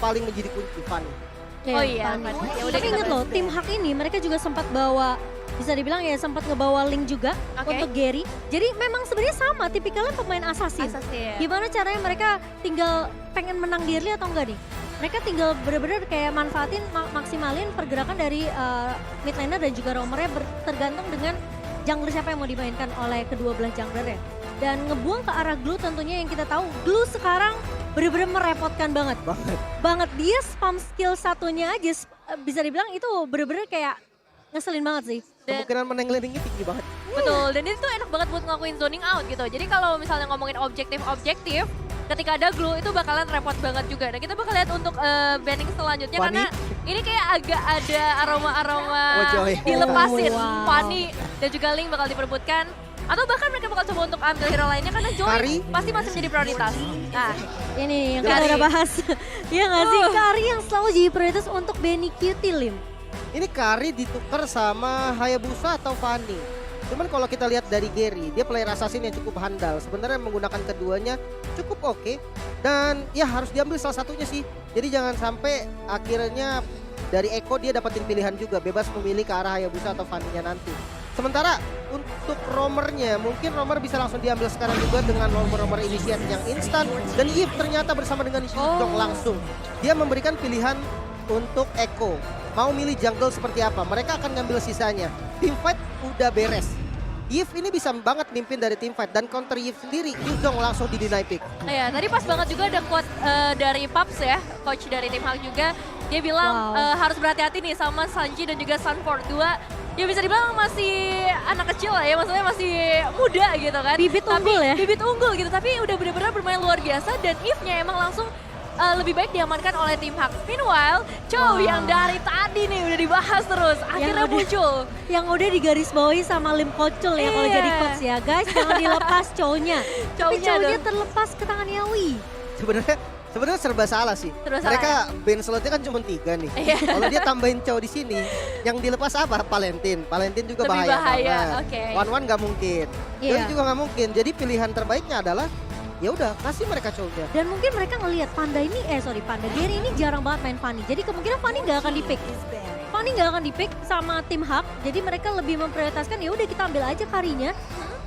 paling menjadi kunci Fanny. Oh iya, Fanny. Fanny. Ya udah Tapi kita inget loh, bahas. tim Hak ini mereka juga sempat bawa, bisa dibilang ya sempat ngebawa Link juga Oke. untuk Gary. Jadi memang sebenarnya sama, tipikalnya pemain assassin. Assassin. Gimana caranya mereka tinggal pengen menang di early atau enggak nih? Mereka tinggal bener-bener kayak manfaatin, maksimalin pergerakan dari mid laner dan juga roamernya tergantung dengan jungler siapa yang mau dimainkan oleh kedua belah jungler ya. Dan ngebuang ke arah Glue tentunya yang kita tahu, Glue sekarang bener-bener merepotkan banget. Banget, dia spam skill satunya aja bisa dibilang itu bener-bener kayak ngeselin banget sih. Kemungkinan menang-landingnya tinggi banget. Betul, dan itu tuh enak banget buat ngelakuin zoning out gitu. Jadi kalau misalnya ngomongin objektif, ketika ada glue itu bakalan repot banget juga. Dan kita bakal lihat untuk banning selanjutnya Fanny. karena ini kayak agak ada aroma-aroma Oh, Joy. dilepasin. Oh, wow. Fanny dan juga Link bakal diperebutkan. Atau bahkan mereka bakal coba untuk ambil hero lainnya karena Joy Kari. pasti masih menjadi prioritas. Nah, Ini yang Kari. kita udah bahas. Iya nggak sih? Kari yang selalu jadi prioritas untuk Benny Cutie Lim. Ini Kari ditukar sama Hayabusa atau Fanny. Cuman kalau kita lihat dari Gary, dia player assassin yang cukup handal. Sebenarnya menggunakan keduanya cukup oke. Dan ya harus diambil salah satunya sih. Jadi jangan sampai akhirnya dari Eko dia dapetin pilihan juga. Bebas memilih ke arah Hayabusa atau Fanny-nya nanti. Sementara untuk roamernya, mungkin roamer bisa langsung diambil sekarang juga dengan roamer initiate yang instan. Dan Yves ternyata bersama dengan Shizong langsung. Dia memberikan pilihan untuk Eko. Mau milih jungle seperti apa, mereka akan ngambil sisanya. Team fight udah beres. Yves ini bisa banget mimpin dari team fight dan counter Yves sendiri, Yuzong langsung di deny pick. ya tadi pas banget juga ada quote dari Paps ya, coach dari tim Hak juga. Dia bilang Wow. harus berhati-hati nih sama Sanji dan juga Sunford. Dua ya bisa dibilang masih anak kecil lah ya, maksudnya masih muda gitu kan. Bibit Tapi- unggul ya. Bibit unggul gitu, tapi udah benar-benar bermain luar biasa dan Eve-nya emang langsung lebih baik diamankan oleh tim Hak. Meanwhile, Chow Wow. yang dari tadi nih udah dibahas terus, akhirnya udah- muncul. Yang udah digarisbawahi sama Lim Kocul ya kalau Iya. jadi coach ya. Guys jangan dilepas cownya. Tapi Cownya cownya dong. terlepas ke tangan Yawi. Sebenarnya serba salah sih. Serba salah Mereka band slotnya kan cuma 3 nih. Iya. Kalau dia tambahin Chow di sini, yang dilepas apa? Valentin. Valentin juga Lebih bahaya. bahaya, banget. oke. One nggak mungkin. Iya. Joy juga nggak mungkin. Jadi pilihan terbaiknya adalah ya udah kasih mereka Chow-nya. Dan mungkin mereka ngelihat Panda ini, Panda Gary ini jarang banget main Fanny. Jadi kemungkinan Fanny nggak akan di-pick. Fanny nggak akan di-pick sama tim Hak. Jadi mereka lebih memprioritaskan ya udah kita ambil aja Karinya.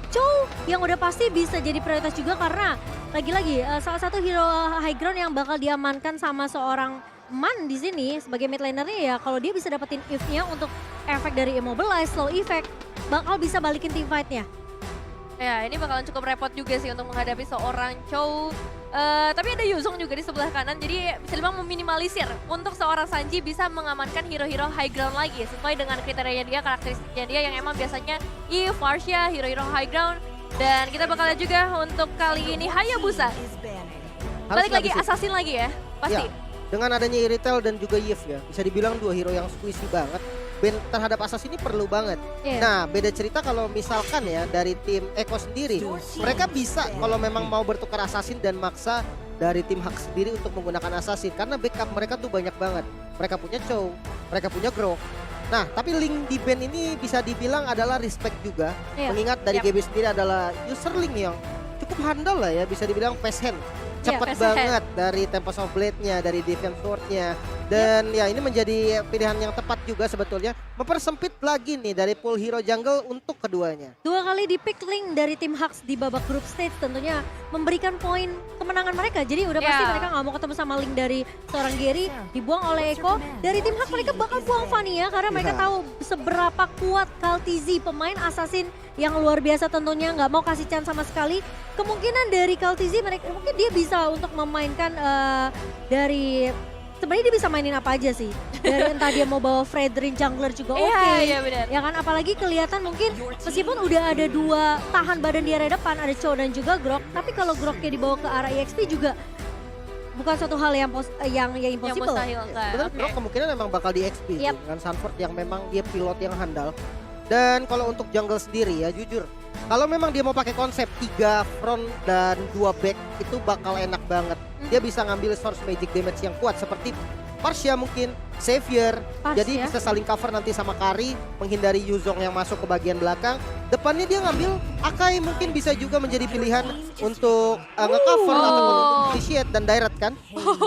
Chow yang udah pasti bisa jadi prioritas juga karena lagi-lagi salah satu hero high ground yang bakal diamankan sama seorang Man di sini sebagai mid lanernya ya kalau dia bisa dapetin Eve-nya untuk efek dari immobilize, slow effect bakal bisa balikin team fight-nya. Ya, ini bakalan cukup repot juga sih untuk menghadapi seorang Chow. Tapi ada Yuzong juga di sebelah kanan, jadi bisa dibilang meminimalisir untuk seorang Sanji bisa mengamankan hero-hero high ground lagi sesuai dengan kriterianya dia, karakteristiknya dia yang emang biasanya Eve, Varsha, hero-hero high ground. Dan kita bakal lihat juga untuk kali ini Hayabusa. Balik lagi, ngabisin. assassin lagi ya, pasti. Ya, dengan adanya Iritel dan juga Yves ya, bisa dibilang dua hero yang squishy banget. Band terhadap Assassin ini perlu banget. Iya. Nah, beda cerita kalau misalkan ya dari tim Eko sendiri, mereka bisa kalau memang mau bertukar Assassin dan maksa dari tim Hak sendiri untuk menggunakan Assassin karena backup mereka tuh banyak banget. Mereka punya Chow, mereka punya Grok. Nah, tapi Link di band ini bisa dibilang adalah respect juga. Iya. Mengingat dari Yap. GB sendiri adalah user Link yang cukup handal lah ya, bisa dibilang fast hand. Iya, Cepat fast hand. banget dari Tempest of Blade-nya, dari Defense Sword-nya. Dan ya ini menjadi pilihan yang tepat juga sebetulnya. Mempersempit lagi nih dari pool hero jungle untuk keduanya. Dua kali di-pick Link dari tim Hux di babak group stage tentunya memberikan poin kemenangan mereka. Jadi udah pasti Ya. mereka nggak mau ketemu sama Link dari seorang Gary, dibuang oleh Eko. Dari tim Hux mereka bakal buang Fanny ya karena mereka Ya. tahu seberapa kuat Kaltizi, pemain assassin yang luar biasa tentunya nggak mau kasih chance sama sekali. Kemungkinan dari Kaltizi mereka mungkin dia bisa untuk memainkan dari sebenarnya dia bisa mainin apa aja sih. Dari entah dia mau bawa Fredrin jungler juga oke. Iya, benar. Ya kan apalagi kelihatan mungkin meskipun udah ada dua tahan badan di area depan ada Chow dan juga Grok, tapi kalau Groknya dibawa ke arah EXP juga bukan suatu hal yang yang Yang impossible. mustahil kan. Sebenarnya Oke. Grok kemungkinan memang bakal di XP Yap. dengan Sanford yang memang dia pilot yang handal. Dan kalau untuk jungle sendiri ya jujur, kalau memang dia mau pakai konsep 3 front dan 2 back itu bakal enak banget. Dia bisa ngambil source magic damage yang kuat seperti Varsha mungkin, Xavier. Varsha. Jadi bisa saling cover nanti sama Kari, menghindari Yuzong yang masuk ke bagian belakang. depannya dia ngambil Akai, mungkin bisa juga menjadi pilihan untuk nge-cover ataupun untuk initiate dan direct kan.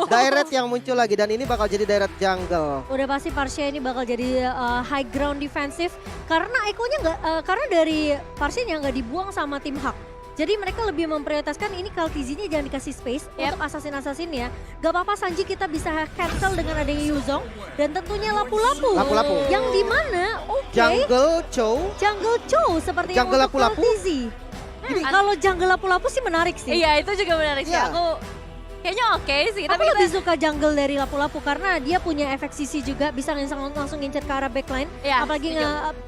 Direct yang muncul lagi dan ini bakal jadi direct jungle. Udah pasti Parsia ini bakal jadi high ground defensif karena Eko-nya nggak, karena dari Parsia-nya nggak dibuang sama tim Hak. Jadi mereka lebih memprioritaskan ini Kaltizi-nya jangan dikasih space untuk assassin-assassin ya. Gak apa-apa Sanji kita bisa cancel dengan adanya Yuzong dan tentunya Lapu-Lapu. Lapu-Lapu. Yang dimana Jungle Chow. Jungle Chow seperti Jungle yang untuk Lapu-Lapu. Kaltizi. Kalau Jungle Lapu-Lapu sih menarik sih. Iya itu juga menarik sih. Iya. Aku kayaknya oke sih. Aku Tapi lebih suka jungle dari Lapu-Lapu karena dia punya efek CC juga bisa langsung ngincer ke arah backline. Iya, Apalagi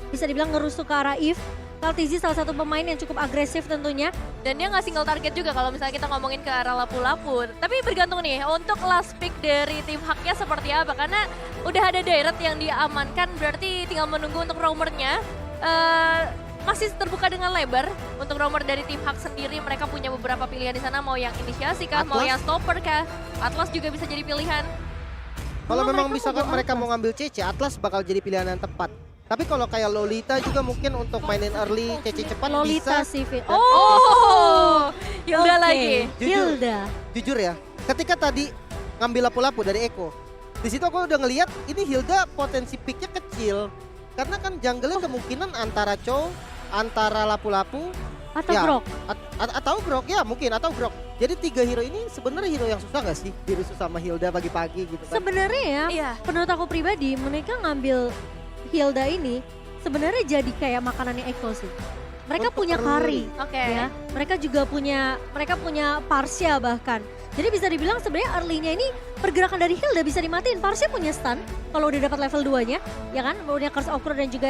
bisa dibilang ngerusuh ke arah Eve. Kaltizi salah satu pemain yang cukup agresif tentunya. dan dia nggak single target juga kalau misalnya kita ngomongin ke arah Lapu-Lapu. Tapi bergantung nih untuk last pick dari tim Haknya seperti apa. Karena udah ada direct yang diamankan berarti tinggal menunggu untuk roamernya. Masih terbuka dengan lebar untuk roamer dari tim Hak sendiri. Mereka punya beberapa pilihan di sana, mau yang inisiasi kah, mau Atlas? yang stopper kah. Atlas juga bisa jadi pilihan. Kalau memang mereka misalkan mau mereka Atlas. mau ngambil CC, Atlas bakal jadi pilihan yang tepat. Tapi kalau kayak Lolita juga mungkin untuk mainin early CC cepat Lolita bisa. sih. Oh, Hilda Oke. lagi. Jujur. Hilda. Jujur ya, ketika tadi ngambil Lapu-Lapu dari Eko, di situ aku udah ngelihat ini Hilda potensi picknya kecil. Karena kan jungle-nya kemungkinan antara Chow, antara Lapu-Lapu, Atau ya, Grok. atau Grok ya mungkin, atau Grok. Jadi 3 hero ini sebenarnya hero yang susah nggak sih dirusuh sama Hilda pagi-pagi gitu kan? Sebenarnya ya, Iya. menurut aku pribadi mereka ngambil Hilda ini sebenarnya jadi kayak makanannya Eko sih. Mereka Untuk punya early. Kari, Oke. ya. Mereka juga punya Parsia bahkan. Jadi bisa dibilang sebenarnya early-nya ini pergerakan dari Hilda bisa dimatiin. Parsia punya stun kalau udah dapat level 2-nya, ya kan? Punya Curse of Crow dan juga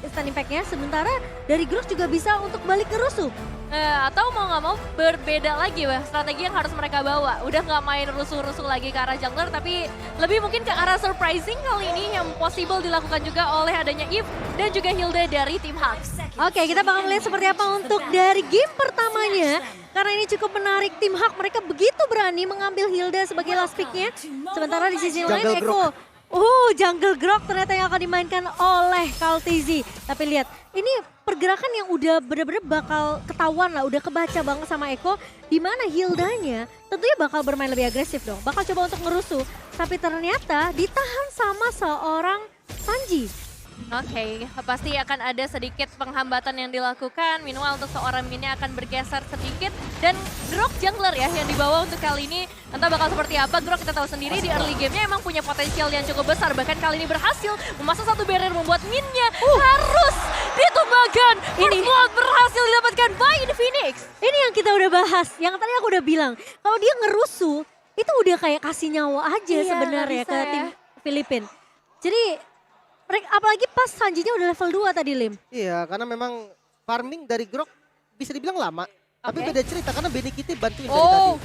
stun impact-nya. Sementara dari Grok juga bisa untuk balik ke rusuh. Atau mau nggak mau berbeda lagi wah strategi yang harus mereka bawa. Udah nggak main rusuh-rusuh lagi ke arah jungler tapi lebih mungkin ke arah surprising kali ini yang possible dilakukan juga oleh adanya Eve dan juga Hilda dari tim Hak. Oke, kita bakal melihat seperti apa untuk dari game pertamanya. Karena ini cukup menarik, tim Hak mereka begitu berani mengambil Hilda sebagai last pick-nya. Sementara di sisi lain Jungle Eko. Jungle Grok ternyata yang akan dimainkan oleh Kaltizi. Tapi lihat, ini pergerakan yang udah bener-bener bakal ketahuan lah, udah kebaca banget sama Eko. Di mana Hildanya tentunya bakal bermain lebih agresif dong. Bakal coba untuk ngerusuh. Tapi ternyata ditahan sama seorang Sanji. Oke, pasti akan ada sedikit penghambatan yang dilakukan. Minimal untuk seorang Mini akan bergeser sedikit. Dan Grok jungler ya yang dibawa untuk kali ini. Entah bakal seperti apa, Grok kita tahu sendiri di early game-nya emang punya potensial yang cukup besar. Bahkan kali ini berhasil memasang satu barrier membuat Min-nya harus ditumbangkan. Ini. First berhasil didapatkan by The Phoenix. Ini yang kita udah bahas, yang tadi aku udah bilang. Kalau dia ngerusuh, itu udah kayak kasih nyawa aja Iya, sebenarnya nggak ke bisa ya. tim Filipina. Jadi, apalagi pas Sanjinya udah level 2 tadi Lim. Iya, karena memang farming dari Grok bisa dibilang lama. Tapi Oke. beda cerita karena Benny Kitty bantuin dari tadi.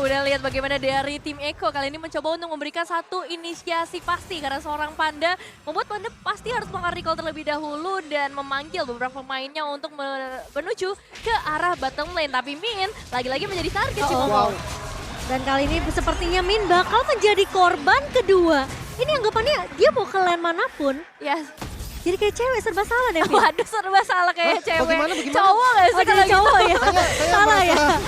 Udah lihat bagaimana dari tim Eko kali ini mencoba untuk memberikan satu inisiasi pasti karena seorang Panda membuat Panda pasti harus meng-recall terlebih dahulu dan memanggil beberapa pemainnya untuk menuju ke arah bottom lane. Tapi Min lagi-lagi menjadi target sih. Wow. Dan kali ini sepertinya Min bakal menjadi korban kedua. Ini anggapannya dia mau ke lane manapun, Ya, jadi kayak cewek serba salah deh Min. waduh serba salah kayak Hah? cewek. Bagaimana? Cowok gak sih Oh jadi kalau gitu? cowok ya? Saya Salah ya? merasa-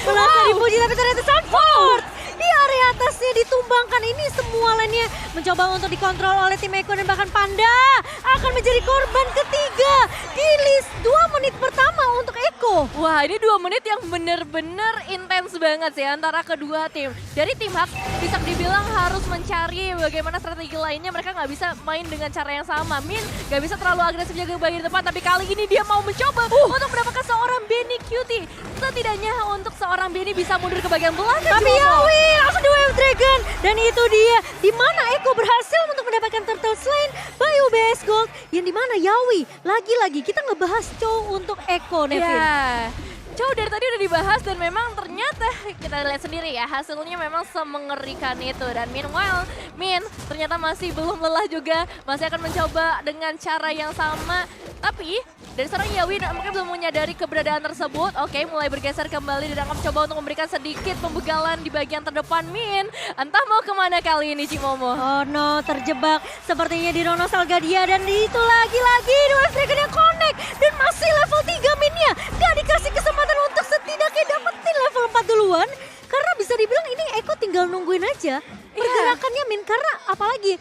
Merasa dipuji tapi ternyata Sanford. Di area atasnya ditumbangkan, ini semua lainnya mencoba untuk dikontrol oleh tim Eko dan bahkan Panda akan menjadi korban ketiga di list 2 menit pertama untuk Eko. Wah ini 2 menit yang bener-bener intens banget sih antara kedua tim. Dari tim Hak bisa dibilang harus mencari bagaimana strategi lainnya. Mereka nggak bisa main dengan cara yang sama. Min nggak bisa terlalu agresif jaga bagian depan. Tapi kali ini dia mau mencoba untuk mendapatkan seorang Benny Cutie. Setidaknya untuk seorang Benny bisa mundur ke bagian belakang. Tapi Jomo. Yawi langsung di Wave Dragon. Dan itu dia di mana Eko berhasil untuk mendapatkan Turtle Slain by UBS Gold. Yang di mana Yawi lagi-lagi kita ngebahas Chow untuk Eko Nevin. Ya, Chow dari tadi udah dibahas dan memang ternyata kita lihat sendiri ya hasilnya memang semengerikan itu. Dan meanwhile, Min ternyata masih belum lelah juga, masih akan mencoba dengan cara yang sama. Tapi dari seorang Yawi mungkin belum menyadari keberadaan tersebut. Oke, mulai bergeser kembali dan akan mencoba untuk memberikan sedikit pembegalan di bagian terdepan Min. Entah mau kemana kali ini Cimomo. Oh no, terjebak sepertinya di Rono Salgadia dan itu lagi-lagi di Wave Dragon yang connect dan masih level 3 minnya. Gak dikasih kesempatan untuk setidaknya dapetin level 4 duluan. Karena bisa dibilang ini Eko tinggal nungguin aja pergerakannya Min. Karena apalagi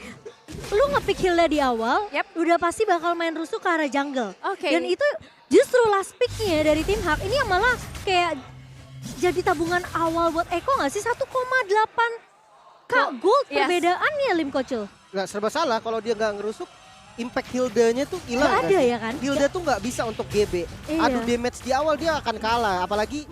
lu nge-pick Hilda di awal, udah pasti bakal main rusuh ke arah jungle. Oke. Dan itu justru last picknya dari tim Hak ini yang malah kayak jadi tabungan awal buat Eko gak sih? 1,8k gold Yes. perbedaannya Lim Kocil. Nggak serba salah kalau dia nggak ngerusuk, impact Hildanya tuh hilang. Nggak nggak ada sih? ya kan? Hilda tuh nggak bisa untuk GB. Iya. Adu damage di awal dia akan kalah, apalagi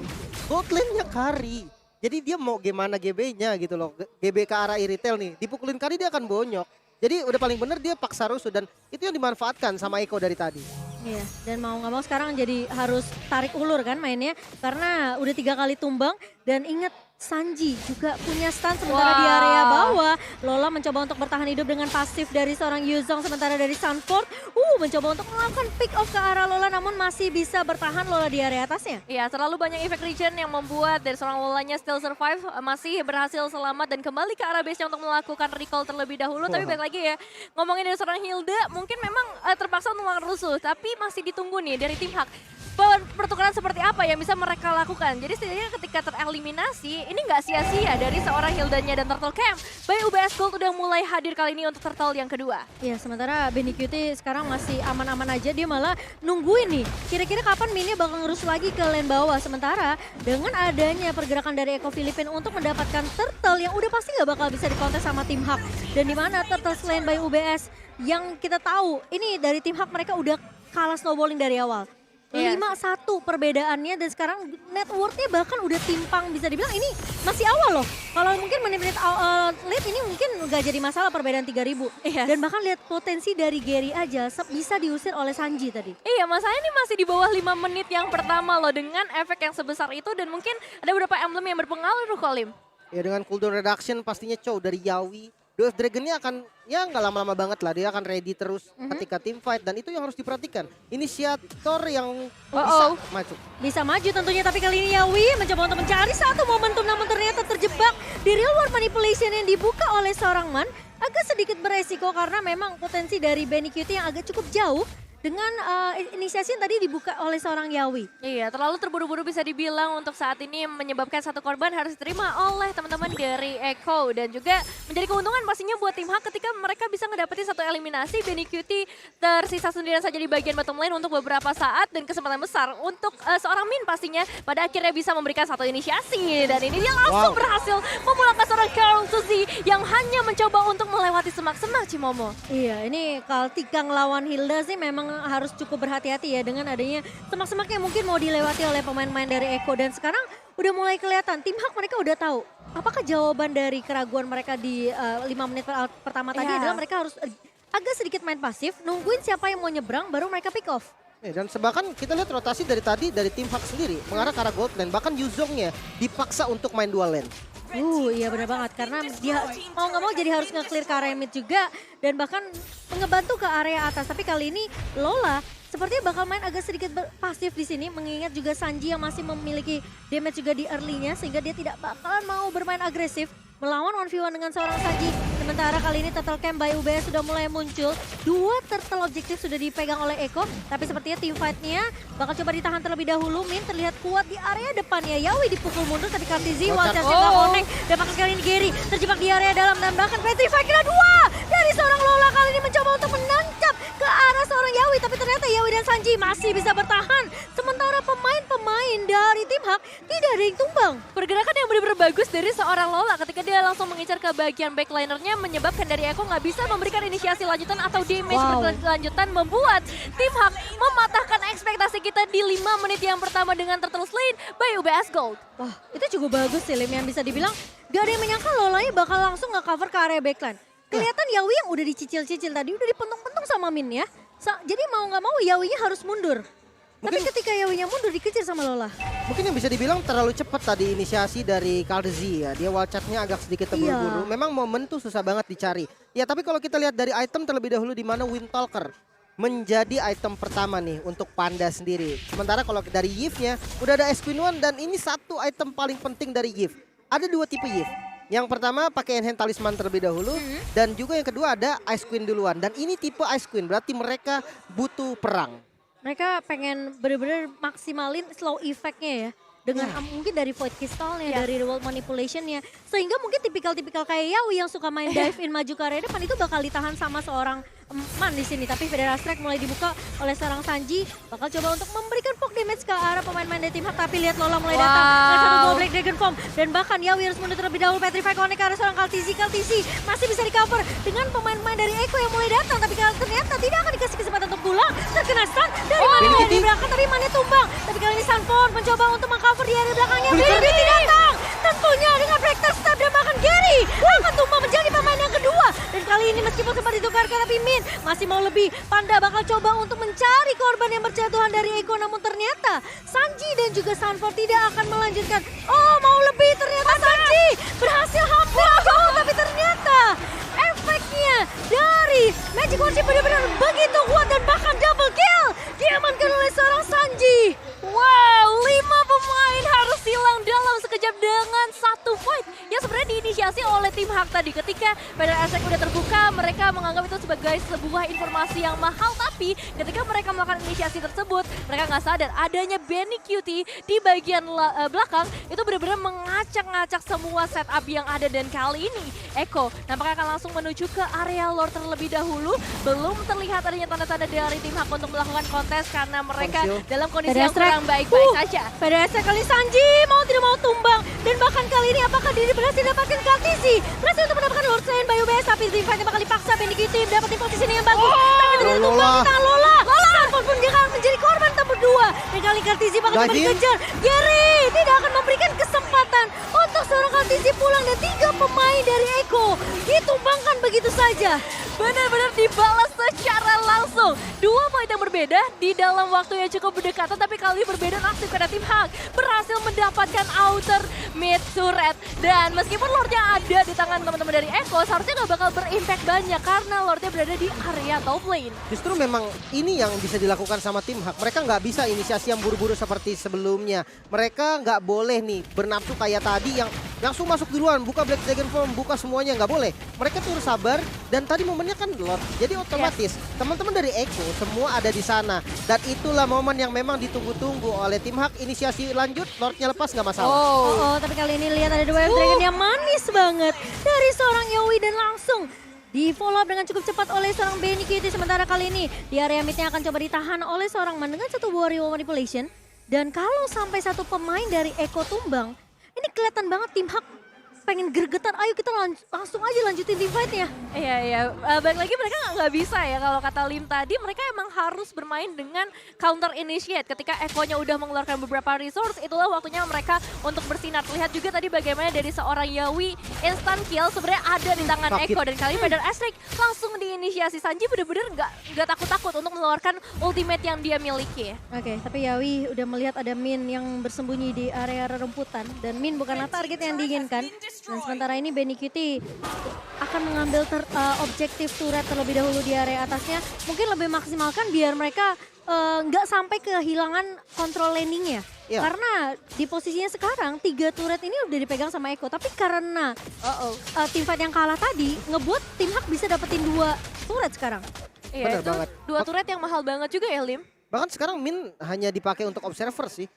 gold lane-nya carry. Jadi dia mau gimana GB-nya gitu loh. GB ke arah Iritel nih, dipukulin carry dia akan bonyok. Jadi udah paling bener dia paksa rusuh dan itu yang dimanfaatkan sama Eko dari tadi. Iya, dan mau nggak mau sekarang jadi harus tarik ulur kan mainnya. Karena udah 3 kali tumbang dan ingat Sanji juga punya stun sementara di area bawah. Lola mencoba untuk bertahan hidup dengan pasif dari seorang Yuzong sementara dari Sunford mencoba untuk melakukan pick off ke arah Lola namun masih bisa bertahan Lola di area atasnya. Iya, terlalu banyak efek regen yang membuat dari seorang Lolanya still survive, masih berhasil selamat dan kembali ke arah base-nya untuk melakukan recall terlebih dahulu. Tapi balik lagi ya, ngomongin dari seorang Hilda, mungkin memang terpaksa untuk melakukan rusuh, tapi masih ditunggu nih dari tim Hak. Pertukaran seperti apa yang bisa mereka lakukan. Jadi setidaknya ketika tereliminasi, ini nggak sia-sia dari seorang Hildanya dan Turtle Camp. Baik UBS Gold udah mulai hadir kali ini untuk Turtle yang kedua. Iya, sementara Benny Cutie sekarang masih aman-aman aja. Dia malah nungguin nih. Kira-kira kapan Minnya bakal ngerus lagi ke lane bawah. Sementara dengan adanya pergerakan dari Eko Filipin untuk mendapatkan Turtle yang udah pasti nggak bakal bisa dikontes sama tim Hak. Dan di mana Turtle selain by UBS yang kita tahu ini dari tim Hak mereka udah kalah snowballing dari awal. Yes. 5-1 perbedaannya dan sekarang net worth-nya bahkan udah timpang, bisa dibilang ini masih awal loh. Kalau mungkin menit-menit late ini mungkin nggak jadi masalah perbedaan 3.000. Yes. Dan bahkan lihat potensi dari Gary aja bisa diusir oleh Sanji tadi. Iya, masalahnya ini masih di bawah 5 menit yang pertama loh dengan efek yang sebesar itu dan mungkin ada beberapa emblem yang berpengaruh Kolim. Ya dengan cooldown reduction pastinya Chow dari Yawi. Dwarf Dragon-nya akan ya nggak lama-lama banget lah, dia akan ready terus ketika team fight dan itu yang harus diperhatikan. Inisiator yang bisa maju. Bisa maju tentunya tapi kali ini Yawi mencoba untuk mencari satu momentum namun ternyata terjebak di real world manipulation yang dibuka oleh seorang Man. Agak sedikit beresiko karena memang potensi dari Benny Cutie yang agak cukup jauh dengan inisiasi yang tadi dibuka oleh seorang Yawi. Iya, terlalu terburu-buru bisa dibilang untuk saat ini menyebabkan satu korban harus diterima oleh teman-teman dari Eko. Dan juga menjadi keuntungan pastinya buat tim Hak ketika mereka bisa ngedapetin satu eliminasi. Benny Cutie tersisa sendirian saja di bagian bottom lane untuk beberapa saat dan kesempatan besar untuk seorang Min pastinya pada akhirnya bisa memberikan satu inisiasi. Dan ini dia langsung berhasil memulangkan seorang Carl Suzy yang hanya mencoba untuk melewati semak-semak Cimomo. Iya, ini Kaltika ngelawan Hilda sih memang harus cukup berhati-hati ya dengan adanya semak-semak yang mungkin mau dilewati oleh pemain-pemain dari Eko. Dan sekarang udah mulai kelihatan tim Hak mereka udah tahu apakah jawaban dari keraguan mereka di 5 menit pertama tadi adalah mereka harus agak sedikit main pasif, nungguin siapa yang mau nyebrang baru mereka pick off. Dan bahkan kita lihat rotasi dari tadi dari tim Hak sendiri mengarah ke arah gold lane, bahkan Yuzongnya dipaksa untuk main dual lane. Iya benar banget karena dia mau nggak mau jadi harus nge-clear ke area mid juga dan bahkan ngebantu ke area atas. Tapi kali ini Lola sepertinya bakal main agak sedikit pasif di sini mengingat juga Sanji yang masih memiliki damage juga di early-nya sehingga dia tidak bakalan mau bermain agresif melawan 1v1 dengan seorang Sanji. Sementara kali ini Turtle Camp by UBS sudah mulai muncul. 2 turtle objektif sudah dipegang oleh Eko. Tapi sepertinya team fight-nya bakal coba ditahan terlebih dahulu. Min terlihat kuat di area depannya. Yawi dipukul mundur tapi Kartizi Walter nggak connect. Dan bahkan kali ini Gary terjebak di area dalam. Dan bahkan Petrify kira 2 dari seorang Lola kali ini mencoba untuk menancap ke arah seorang Yawi. Tapi ternyata Yawi dan Sanji masih bisa bertahan. Sementara pemain-pemain dari tim Hak tidak ada yang tumbang. Pergerakan yang benar-benar bagus dari seorang Lola ketika dia langsung mengincar ke bagian backlinernya menyebabkan dari Eko nggak bisa memberikan inisiasi lanjutan atau damage berkelanjutan membuat tim Hak mematahkan ekspektasi kita di 5 menit yang pertama dengan Turtle Slain by UBS Gold. Wah, itu juga bagus sih Lim yang bisa dibilang gak ada yang menyangka Lolanya bakal langsung nge-cover ke area backline. Kelihatan Yawi yang udah dicicil-cicil tadi udah dipentung-pentung sama Min ya. Jadi mau nggak mau Yawinya harus mundur. Tapi ketika Yawinya mundur dikejar sama Lola. Mungkin yang bisa dibilang terlalu cepat tadi inisiasi dari Kaldizi ya. Dia wall charge-nya agak sedikit terburu-buru. Memang momen tuh susah banget dicari. Ya tapi kalau kita lihat dari item terlebih dahulu di mana Windtalker menjadi item pertama nih untuk Panda sendiri. Sementara kalau dari Yves-nya udah ada Ice Queen One dan ini satu item paling penting dari Yves. Ada 2 tipe Yves. Yang pertama pakai enhance talisman terlebih dahulu dan juga yang kedua ada Ice Queen duluan. Dan ini tipe Ice Queen berarti mereka butuh perang. Mereka pengen bener-bener maksimalin slow effect-nya ya. Dengan mungkin dari Void Crystal-nya, dari Reward Manipulation-nya. Sehingga mungkin tipikal-tipikal kayak Yawi yang suka main dive in maju ke area depan itu bakal ditahan sama seorang Man di sini. Tapi Federal Strike mulai dibuka oleh seorang Sanji. Bakal coba untuk memberikan poke damage ke arah pemain-pemain dari tim Hak. Tapi lihat Lola mulai datang dengan satu dua Black Dragon Form. Dan bahkan Yawi harus mundur terlebih dahulu. Petrify connect ke arah seorang Kaltizi. Kaltizi masih bisa di cover dengan pemain-pemain dari Eko yang mulai datang. Tapi ternyata tidak akan dikasih kesempatan untuk pulang. Terkena stun dari Mane di belakang. Tapi Mane tumbang. Tapi kali ini Sanford mencoba untuk mengcover di area belakangnya. Blitty datang. Tentunya dengan Breaker Stab dan bahkan Gary akan tumbang menjadi pemain yang kedua. Dan kali ini meskipun sempat ditukarkan tapi Min masih mau lebih. Panda bakal coba untuk mencari korban yang berjatuhan dari Eko. Namun ternyata Sanji dan juga Sanford tidak akan melanjutkan. Oh mau lebih ternyata Sanji berhasil hampir jauh. Tapi ternyata efeknya dari Magic Worship benar-benar begitu kuat. Dan bahkan double kill diamankan oleh seorang Sanji. Wow, 5 pemain harus hilang dalam sekejap dengan satu fight yang sebenarnya diinisiasi oleh tim Hak tadi. Ketika Federal Attack udah terbuka, mereka menganggap itu sebagai sebuah informasi yang mahal. Tapi ketika mereka melakukan inisiasi tersebut, mereka nggak sadar adanya Benny Cutie di bagian belakang itu benar-benar mengacak-ngacak semua setup yang ada. Dan kali ini Eko nampaknya akan langsung menuju ke area lore terlebih dahulu. Belum terlihat adanya tanda-tanda dari tim Hak untuk melakukan kontes karena mereka dalam kondisi yang kurang baik-baik saja. Pada saat kali Sanji mau tidak mau tumbang. Dan bahkan kali ini apakah diri berhasil dapatkan Kaltizi? Berhasil untuk mendapatkan Lord Slain Bayu Bes. Tapi Divine bakal dipaksa Benny Cutie dapetin posisi yang bagus. Tapi ternyata tumbang kita Lola. Sanford pun dia akan menjadi korban tak berdua. Dan kali Kaltizi bakal coba dikejar. Gary tidak akan memberikan kesempatan untuk seorang Kaltizi pulang. Dan 3 pemain dari Eko ditumbangkan begitu saja. Benar-benar dibalas secara langsung. 2 poin yang berbeda di dalam waktu yang cukup berdekatan, tapi kali ini berbeda aktif karena tim Hak berhasil mendapatkan outer mid turret. Dan meskipun Lordnya ada di tangan teman-teman dari Eko, seharusnya nggak bakal berimpact banyak karena Lordnya berada di area top lane. Justru memang ini yang bisa dilakukan sama tim Hak. Mereka nggak bisa inisiasi yang buru-buru seperti sebelumnya. Mereka nggak boleh nih bernafsu kayak tadi yang langsung masuk duluan, buka Black Dragon Form, buka semuanya, nggak boleh. Mereka tuh sabar dan tadi momennya kan Lord. Jadi otomatis teman-teman dari Eko semua ada di sana. Dan itulah momen yang memang ditunggu-tunggu oleh tim Hak. Inisiasi lanjut, Lordnya lepas nggak masalah. Tapi kali ini lihat ada dua Dragon yang manis banget dari seorang Yawi dan langsung di follow up dengan cukup cepat oleh seorang Benny Cutie. Sementara kali ini di area midnya akan coba ditahan oleh seorang Man dengan satu buah Reward Manipulation. Dan kalau sampai satu pemain dari Eko tumbang, ini kelihatan banget tim Hak pengen gregetan, ayo kita langsung aja lanjutin team fight-nya. Iya. Balik lagi mereka nggak bisa ya, kalau kata Lim tadi mereka emang harus bermain dengan counter initiate. Ketika Eko-nya udah mengeluarkan beberapa resource, itulah waktunya mereka untuk bersinar. Lihat juga tadi bagaimana dari seorang Yawi instant kill sebenarnya ada di tangan Eko. Dan kali Federal Astrac langsung diinisiasi. Sanji bener-bener nggak takut-takut untuk mengeluarkan ultimate yang dia miliki. Oke, tapi Yawi udah melihat ada Min yang bersembunyi di area rerumputan. Dan Min bukanlah target yang diinginkan. Dan sementara ini Benny Cutie akan mengambil objektif turret terlebih dahulu di area atasnya. Mungkin lebih maksimalkan biar mereka nggak sampai kehilangan kontrol landingnya. Karena di posisinya sekarang 3 turret ini udah dipegang sama Eko. Tapi karena tim fight yang kalah tadi ngebuat tim Hak bisa dapetin 2 turret sekarang. Iya, itu banget. 2 turret yang mahal banget juga ya Lim. Bahkan sekarang Min hanya dipakai untuk observer sih.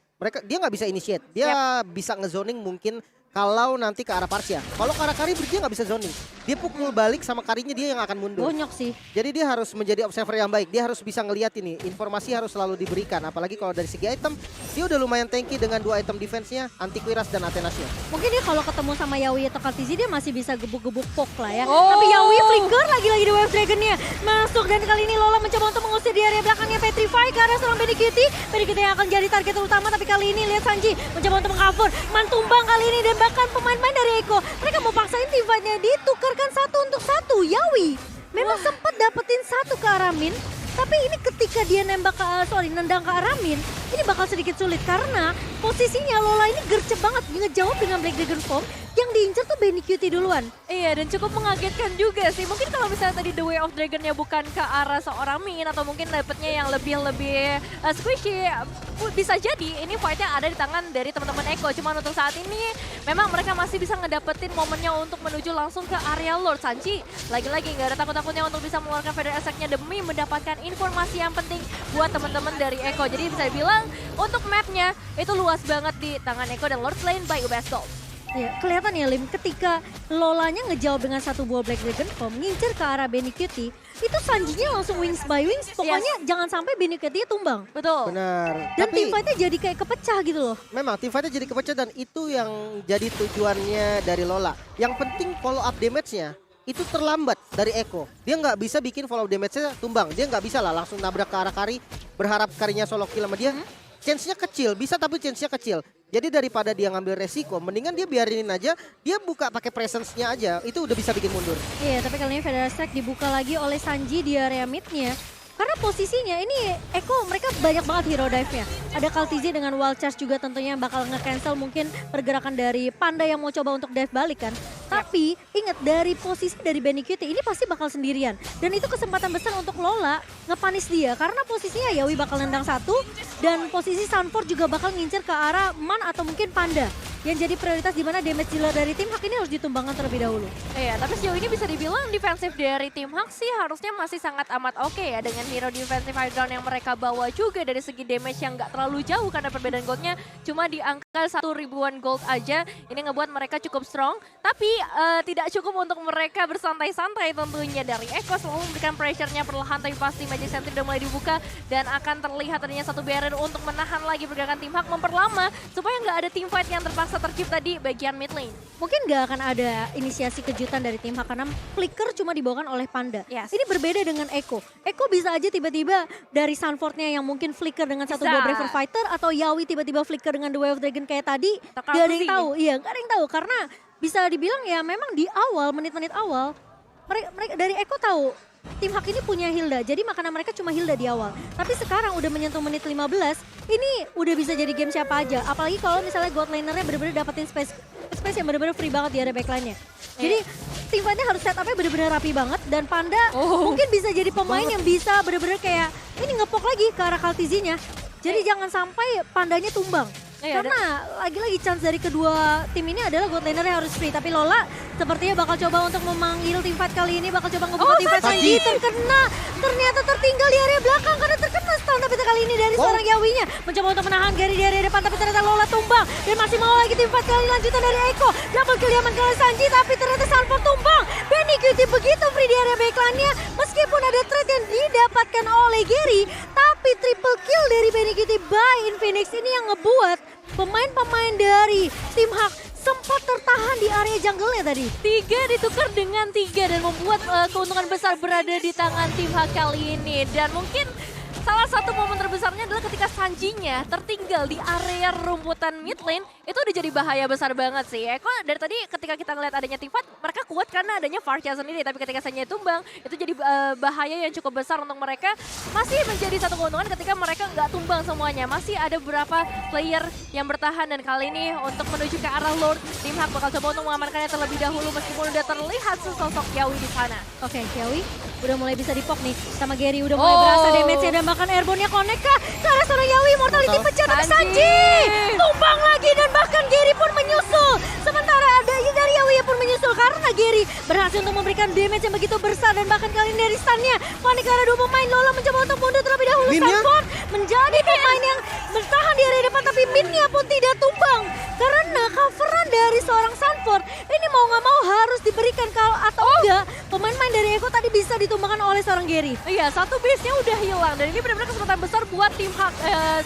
Dia nggak bisa initiate. Dia bisa ngezoning mungkin kalau nanti ke arah Parsia. Kalau ke arah Kari dia nggak bisa zoning. Dia pukul balik sama Karinya dia yang akan mundur. Bonyok sih. Jadi dia harus menjadi observer yang baik. Dia harus bisa ngeliat ini. Informasi harus selalu diberikan. Apalagi kalau dari segi item, dia udah lumayan tanky dengan 2 item defense-nya, Antiquiras dan Athenasnya. Mungkin dia kalau ketemu sama Yawi atau Kaltizi dia masih bisa gebuk-gebuk poke lah ya. Tapi Yawi flicker lagi-lagi di Wave Dragon-nya. Masuk dan kali ini Lola mencoba untuk mengusir di area belakangnya Petrify ke arah seorang Benny Cutie. Benny Cutie yang akan jadi target utama. Tapi kali ini lihat Sanji mencoba untuk mengcover. Mantumbang kali ini dan bahkan pemain-pemain dari Eko. Mereka mau paksain team fight-nya ditukarkan 1 untuk 1. Yawi memang sempat dapetin 1 ke arah Min. Tapi ini ketika dia nendang ke arah Min, ini bakal sedikit sulit karena posisinya Lola ini gercep banget ngejawab dengan Black Dragon Form yang diincer tuh Benny Cutie duluan. Iya, dan cukup mengagetkan juga sih. Mungkin kalau misalnya tadi The Way of Dragon-nya bukan ke arah seorang Min atau mungkin dapetnya yang lebih squishy, bisa jadi ini fight-nya ada di tangan dari teman-teman Eko. Cuman untuk saat ini memang mereka masih bisa ngedapetin momennya untuk menuju langsung ke area Lord. Sanji lagi-lagi nggak ada takut-takutnya untuk bisa mengeluarkan Feather Attack-nya demi mendapatkan informasi yang penting buat teman-teman dari Eko. Jadi bisa dibilang untuk map-nya itu luas banget di tangan Eko dan Lord Lane by UBS Gold. Ya, kelihatan ya Lim, ketika Lolanya ngejawab dengan satu buah Black Dragon Form, ngincer ke arah Benny Cutie, itu Sanjinya langsung wings by wings, pokoknya jangan sampai Benny Cutie tumbang. Betul. Benar. Dan Tapi team fight-nya jadi kayak kepecah gitu loh. memang tim fight-nya jadi kepecah dan itu yang jadi tujuannya dari Lola. Yang penting follow up damage-nya itu terlambat dari Eko. Dia nggak bisa bikin follow up damage-nya tumbang. Dia nggak bisa lah langsung nabrak ke arah Kari, berharap Karinya solo kill sama dia. Chance-nya kecil, bisa tapi chance-nya kecil. Jadi daripada dia ngambil resiko, mendingan dia biarin aja, dia buka pakai presence-nya aja, itu udah bisa bikin mundur. Iya, tapi kali ini Feather Attack dibuka lagi oleh Sanji di area mid-nya. Karena posisinya ini Eko mereka banyak banget hero dive-nya. Ada Kaltizi dengan Wild Charge juga tentunya yang bakal nge-cancel mungkin pergerakan dari Panda yang mau coba untuk dive balik kan. Tapi ingat dari posisi dari Benny Cutie ini pasti bakal sendirian. Dan itu kesempatan besar untuk Lola ngepanis dia. Karena posisinya Yawi bakal nendang satu dan posisi Sunford juga bakal ngincer ke arah Man atau mungkin Panda. Yang jadi prioritas di mana damage dealer dari tim Hak ini harus ditumbangkan terlebih dahulu. Iya, tapi sejauh ini bisa dibilang defensif dari tim Hak sih harusnya masih sangat amat oke ya dengan hero defensive high ground yang mereka bawa juga dari segi damage yang nggak terlalu jauh karena perbedaan goldnya cuma di angka 1.000-an gold aja. Ini ngebuat mereka cukup strong, tapi tidak cukup untuk mereka bersantai-santai tentunya. Dari Eko selalu memberikan pressure-nya perlahan tapi pasti Magic Sentry udah mulai dibuka dan akan terlihat adanya satu barrier untuk menahan lagi pergerakan tim Hak, memperlama supaya nggak ada team fight yang terpaksa tercipta di bagian mid lane. Mungkin nggak akan ada inisiasi kejutan dari tim Hak karena flicker cuma dibawakan oleh Panda. Yes. Ini berbeda dengan Eko. Eko bisa aja tiba-tiba dari Sunford-nya yang mungkin flicker dengan satu Bisa. buah Braver Fighter atau Yawi tiba-tiba flicker dengan The Way of Dragon kayak tadi. Atau Gak ada yang Kaltuzi. tahu. Iya, gak ada yang tahu karena bisa dibilang ya memang di awal, menit-menit awal mereka dari Eko tahu tim Hak ini punya Hilda, jadi makanan mereka cuma Hilda di awal. Tapi sekarang udah menyentuh menit 15, ini udah bisa jadi game siapa aja. Apalagi kalau misalnya God Laner-nya bener-bener dapetin space yang bener-bener free banget di area backline-nya. Jadi tim fight-nya harus set up-nya bener-bener rapi banget dan Panda mungkin bisa jadi pemain yang bisa bener-bener kayak ini ngepok lagi ke arah Kaltizi-nya. Jadi jangan sampai Pandanya tumbang. Iya, Karena lagi-lagi chance dari kedua tim ini adalah God Laner-nya harus free. Tapi Lola sepertinya bakal coba untuk memanggil tim fight kali ini. Bakal coba ngebuka tim fight. Sanji terkena. Ternyata tertinggal di area belakang karena terkena stun. Tapi kali ini dari seorang Yawinya. Mencoba untuk menahan Gary di area depan. Tapi ternyata Lola tumbang. Dan masih mau lagi tim fight kali lanjutan dari Eko. Double kill diamankan oleh Sanji. Tapi ternyata Sanford tumbang. Benny Cutie begitu free di area backline-nya. Meskipun ada trade yang didapatkan oleh Gary. Tapi triple kill dari Benny Cutie by Infinix ini yang ngebuat pemain-pemain dari tim Hak sempat tertahan di area jungle-nya tadi. 3 ditukar dengan 3 dan membuat keuntungan besar berada di tangan tim Hak kali ini. Dan mungkin salah satu momen terbesarnya adalah ketika Sanjinya tertinggal di area rumputan mid lane. Itu udah jadi bahaya besar banget sih. Eko dari tadi ketika kita ngeliat adanya tim fight, mereka kuat karena adanya Farsha sendiri. Tapi ketika Sanjinya tumbang, itu jadi bahaya yang cukup besar untuk mereka. Masih menjadi satu keuntungan ketika mereka nggak tumbang semuanya. Masih ada beberapa player yang bertahan dan kali ini untuk menuju ke arah Lord, tim Hak bakal coba untuk mengamankannya terlebih dahulu meskipun udah terlihat sesosok Yawi di sana. Oke, Yawi udah mulai bisa dipok nih sama Gary. Udah mulai berasa damage-nya dan bahkan airborne-nya connect kah? Ke arah seorang Yawi, mortality pecah tapi Sanji tumbang lagi dan bahkan Gary pun menyusul. Sementara ada dari Yawi pun menyusul karena Gary berhasil untuk memberikan damage yang begitu besar dan bahkan kali ini dari stun-nya. Panik ke arah dua pemain, Lola mencoba untuk mundur terlebih dahulu. Sanford menjadi pemain yang bertahan di area depan tapi mid-nya pun tidak tumbang. Karena coveran dari seorang Sanford ini mau nggak mau harus diberikan kalau atau enggak pemain-pemain dari Eko tadi bisa ditumbangkan oleh seorang Gary. Iya, satu base-nya udah hilang dan ini benar-benar kesempatan besar buat tim Hak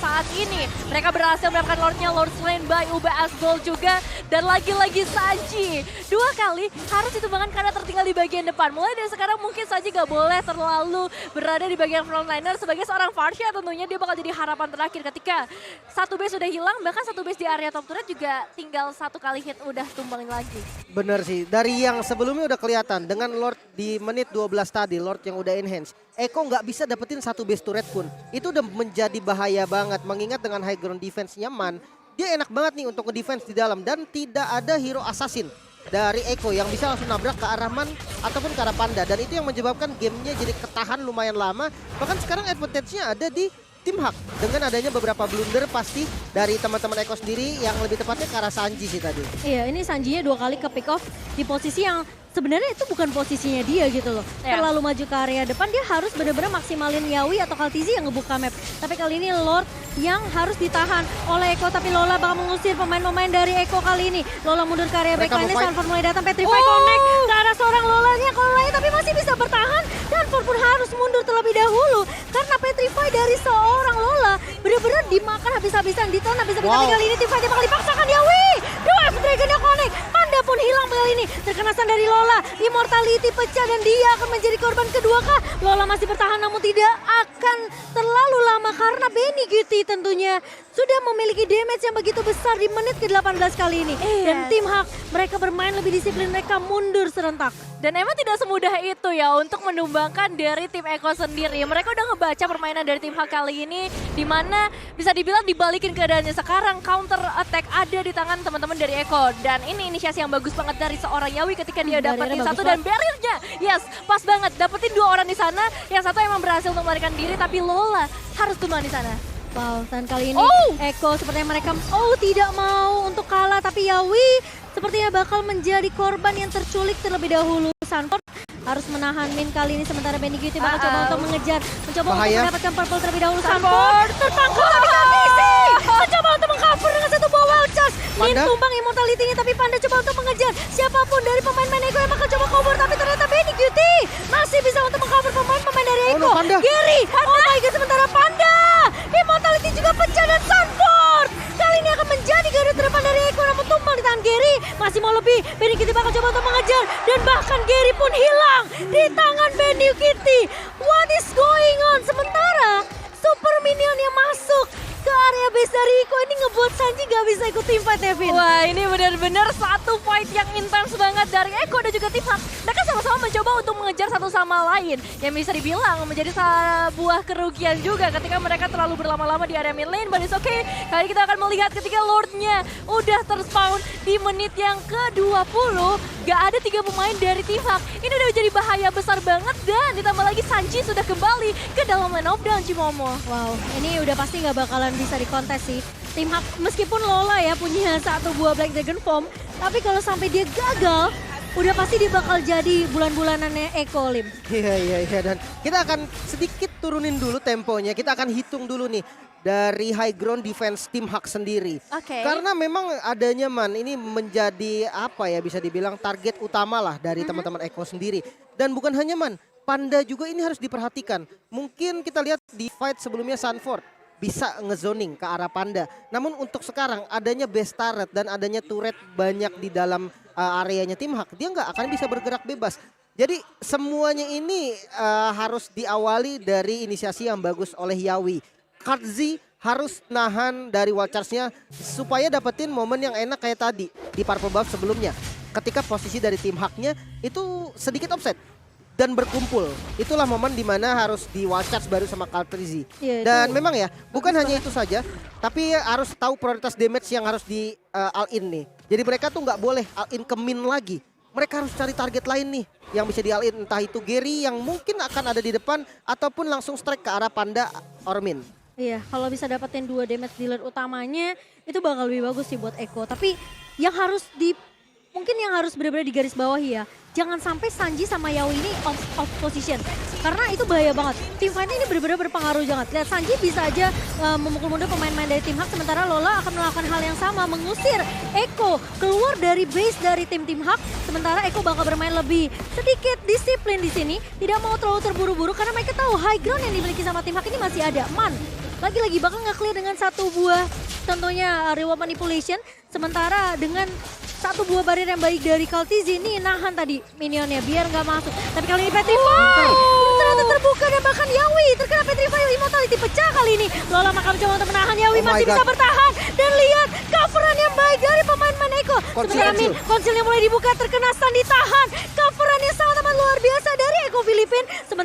saat ini. Mereka berhasil mendapatkan Lord-nya, Lord Slain by UBS Gold juga. Dan lagi-lagi Sanji 2 kali harus ditumbangkan karena tertinggal di bagian depan. Mulai dari sekarang mungkin Sanji gak boleh terlalu berada di bagian frontliner. Sebagai seorang Farsha tentunya dia bakal jadi harapan terakhir ketika satu base udah hilang. Bahkan satu base di area top turret juga tinggal 1 kali hit udah tumbangin lagi. Bener sih, dari yang sebelumnya udah kelihatan dengan Lord di di menit 12 tadi Lord yang udah enhance, Eko nggak bisa dapetin satu base turret pun. Itu udah menjadi bahaya banget. Mengingat dengan high ground defense-nya Man, dia enak banget nih untuk nge-defense di dalam. Dan tidak ada hero assassin dari Eko yang bisa langsung nabrak ke arah Man ataupun ke arah Panda. Dan itu yang menyebabkan gamenya jadi ketahan lumayan lama. Bahkan sekarang advantage-nya ada di tim Hak. Dengan adanya beberapa blunder pasti dari teman-teman Eko sendiri yang lebih tepatnya ke arah Sanji sih tadi. Iya, ini Sanjinya 2 kali ke pick off di posisi yang sebenarnya itu bukan posisinya dia gitu loh. Iya. Terlalu maju ke area depan, dia harus benar-benar maksimalin Yawi atau Kaltizi yang ngebuka map. Tapi kali ini Lord yang harus ditahan oleh Eko, tapi Lola bakal mengusir pemain-pemain dari Eko kali ini. Lola mundur ke area Mereka backline, mau fight. Sanford mulai datang, Petrify connect ke arah seorang Lolanya, tapi masih bisa bertahan. Sanford pun harus mundur terlebih dahulu karena Petrify dari seorang Lola benar-benar dimakan habis-habisan, ditelan habis-habisan. Tapi kali ini tim fight bakal dipaksakan Yawi. Dua Dragon-nya connect, Panda pun hilang kali ini. Terkena stun dari Lola, Immortality pecah dan dia akan menjadi korban kedua kah? Lola masih bertahan namun tidak akan terlalu lama karena Benny Cutie tentunya sudah memiliki damage yang begitu besar di menit ke-18 kali ini. Dan tim Hak, mereka bermain lebih disiplin, mereka mundur serentak. Dan emang tidak semudah itu ya untuk menumbangkan dari tim Eko sendiri. Mereka udah ngebaca permainan dari tim Hak kali ini, di mana bisa dibilang dibalikin keadaannya sekarang. Counter attack ada di tangan teman-teman dari Eko. Dan ini inisiasi yang bagus banget dari seorang Yawi ketika dia dapetin Barriernya satu bagus dan barriernya. Yes, pas banget. Dapetin 2 orang di sana. Yang satu emang berhasil untuk melarikan diri, tapi Lola harus tumbang di sana. Wow, dan kali ini Eko sepertinya mereka tidak mau untuk kalah, tapi Yawi sepertinya bakal menjadi korban yang terculik terlebih dahulu. Sanford harus menahan Min kali ini, sementara Benny Cutie bakal coba untuk mengejar, mencoba Bahaya. untuk mendapatkan purple terlebih dahulu. Sanford tertangkap tapi tak bisa, mencoba untuk mengcover dengan satu buah wild charge. Min Panda. tumbang immortality-nya, tapi Panda coba untuk mengejar siapapun dari pemain-pemain Eko yang bakal coba cover, tapi ternyata Benny Cutie masih bisa untuk mengcover pemain-pemain dari Oh Eko. no, Panda. Gary, oh my god, sementara Panda immortality juga pecah dan Sanford kali ini akan menjadi garda terdepan dari Eko, namun tumbang di tangan Gary. Masih mau lebih, Benny Cutie bakal coba untuk mengejar dan bahkan Gary pun hilang di tangan Benny Cutie. What is going on? Sementara super minion yang masuk ke area base dari Eko ini ngebuat Sanji gak bisa ikut tim fight, Nevin. Wah, ini benar-benar satu fight yang intens banget dari Eko dan juga tim Hak. Mereka sama-sama mencoba untuk mengejar satu sama lain. Yang bisa dibilang menjadi sebuah kerugian juga ketika mereka terlalu berlama-lama di area mid lane. But it's okay. Kali kita akan melihat ketika Lordnya udah terspawn di menit yang ke-20. Gak ada 3 pemain dari tim Hak. Ini udah jadi bahaya besar banget. Dan ditambah lagi Sanji sudah kembali ke dalam line of down Cimomo. Wow, ini udah pasti gak bakalan bisa dikontes sih. Tim Hak, meskipun Lola ya punya satu buah Black Dragon Form, tapi kalau sampai dia gagal, udah pasti dia bakal jadi bulan-bulanannya Eko, Lim. Iya, dan kita akan sedikit turunin dulu temponya. Kita akan hitung dulu nih dari high ground defense tim Hak sendiri. Oke. Karena memang adanya Man ini menjadi apa ya, bisa dibilang target utama lah dari teman-teman Eko sendiri. Dan bukan hanya Man, Panda juga ini harus diperhatikan. Mungkin kita lihat di fight sebelumnya Sanford bisa ngezoning ke arah Panda. Namun untuk sekarang adanya base turret dan adanya turret banyak di dalam areanya tim Hak, dia nggak akan bisa bergerak bebas. Jadi semuanya ini harus diawali dari inisiasi yang bagus oleh Yawi. Katzi harus nahan dari wild charge-nya supaya dapetin momen yang enak kayak tadi di purple buff sebelumnya. Ketika posisi dari tim Haknya itu sedikit offset dan berkumpul. Itulah momen dimana harus di wild charge baru sama Kaltrizi. Iya, Dan itu memang ya, bukan hanya itu saja, tapi harus tahu prioritas damage yang harus di all-in nih. Jadi mereka tuh nggak boleh all-in ke min lagi. Mereka harus cari target lain nih yang bisa di all-in. Entah itu Gary yang mungkin akan ada di depan ataupun langsung strike ke arah Panda or min. Iya, kalau bisa dapetin 2 damage dealer utamanya, itu bakal lebih bagus sih buat Eko. Tapi yang harus mungkin yang harus benar-benar digarisbawahi ya, jangan sampai Sanji sama Yawi ini off position. Karena itu bahaya banget. Tim fight ini benar-benar berpengaruh banget. Lihat Sanji bisa aja memukul mundur pemain-pemain dari tim Hak, sementara Lola akan melakukan hal yang sama, mengusir Eko keluar dari base dari tim Hak. Sementara Eko bakal bermain lebih sedikit disiplin di sini, tidak mau terlalu terburu-buru karena mereka tahu high ground yang dimiliki sama tim Hak ini masih ada. Man, lagi-lagi bakal nge-clear dengan satu buah tentunya reward manipulation, sementara dengan satu buah barrier yang baik dari Kaltizi ini nahan tadi minionnya biar nggak masuk. Tapi kali ini Petrify ternyata terbuka dan bahkan Yawi terkena Petrify, immortality pecah kali ini. Lola makam coba untuk menahan, Yawi Oh my masih God. bisa bertahan dan lihat coveran yang baik dari pemain Eko. Sementara Min, konsilnya mulai dibuka, terkena stun, ditahan. Coveran yang sangat amat luar biasa dari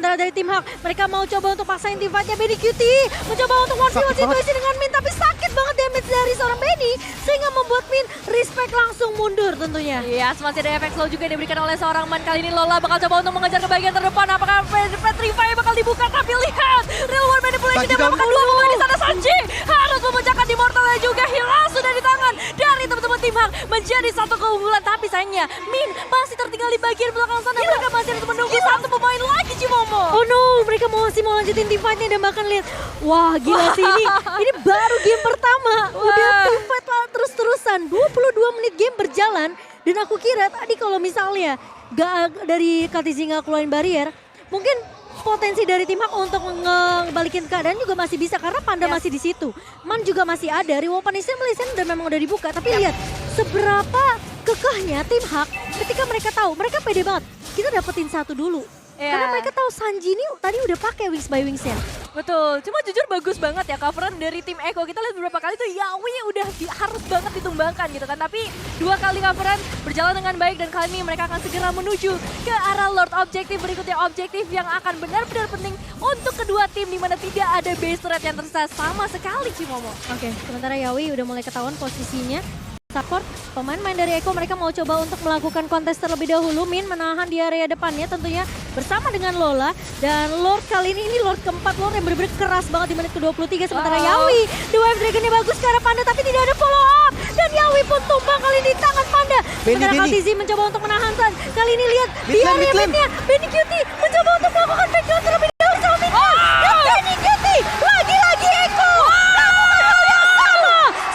Sementara dari tim Hak, mereka mau coba untuk paksain tim fightnya Benny Cutie. Mencoba untuk one v one Sakit banget. situasi dengan Min, tapi sakit banget damage dari seorang Benny. Sehingga membuat Min respect langsung mundur tentunya. Iya, masih ada efek slow juga yang diberikan oleh seorang man. Kali ini Lola bakal coba untuk mengejar ke bagian terdepan. Apakah Petrify bakal dibuka? Tapi lihat, Real World Manipulation Bagi dia mendapatkan dulu. 2 pemain di sana. Sanji harus memecahkan di Mortalnya juga. Hilang sudah di tangan dari teman-teman tim Hak. Menjadi satu keunggulan, tapi sayangnya Min masih tertinggal di bagian belakang sana. Mereka masih harus menunggu satu pemain lagi, Cimomo. Oh no, mereka masih mau lanjutin team fight-nya dan bahkan lihat, wah gila sih ini baru game pertama. Udah team fight terus-terusan, 22 menit game berjalan. Dan aku kira tadi kalau misalnya gak dari Katizi nggak keluarin barrier, mungkin potensi dari tim Hak untuk ngebalikin keadaan juga masih bisa karena Panda masih di situ. Man juga masih ada, reward punishment udah memang udah dibuka. Tapi lihat seberapa kekehnya tim Hak ketika mereka tahu, mereka pede banget. Kita dapetin satu dulu. Iya. Karena mereka tahu Sanji ini tadi udah pakai Wings by Wings ya. Betul, cuma jujur bagus banget ya coveran dari tim Eko. Kita lihat beberapa kali tuh Yawi udah harus banget ditumbangkan gitu kan. Tapi 2 kali coveran berjalan dengan baik dan kali ini mereka akan segera menuju ke arah Lord Objektif berikutnya. Objektif yang akan benar-benar penting untuk kedua tim di mana tidak ada base turret yang tersisa sama sekali, Cimomo. Oke, sementara Yawi udah mulai ketahuan posisinya. Support, pemain-pemain dari Eko mereka mau coba untuk melakukan kontes terlebih dahulu. Min menahan di area depannya tentunya bersama dengan Lola. Dan Lord kali ini Lord keempat, Lord yang benar-benar keras banget di menit ke-23. Sementara Yawi, the Wave Dragonnya bagus ke arah Panda tapi tidak ada follow up. Dan Yawi pun tumbang kali ini di tangan Panda. Sementara Katizi mencoba untuk menahan San. Kali ini lihat di area midnya, Benny Cutie mencoba untuk melakukan backdown terlebih dahulu sama Min. Dan Benny Cutie, lagi-lagi Eko.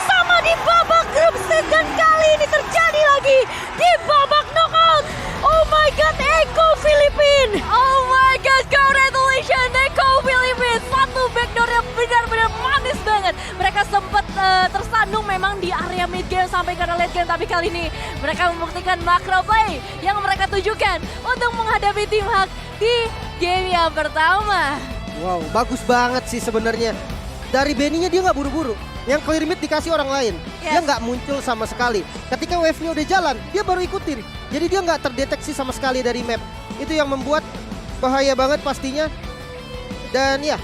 Sama di babak grup stage dan kali ini terjadi lagi di babak knockout. Oh my god, Eko Filipin. Oh my god, congratulations Eko Philippines. Satu backdoor yang benar-benar manis banget. Mereka sempat tersandung memang di area mid game sampai ke late game. Tapi kali ini mereka membuktikan macro play yang mereka tujukan untuk menghadapi tim Hak di game yang pertama. Wow, bagus banget sih sebenarnya. Dari Benny-nya dia nggak buru-buru. Yang clear mid dikasih orang lain. Dia Yes. nggak muncul sama sekali. Ketika wave-nya udah jalan, dia baru ikutin. Jadi dia nggak terdeteksi sama sekali dari map. Itu yang membuat bahaya banget pastinya. Dan ya,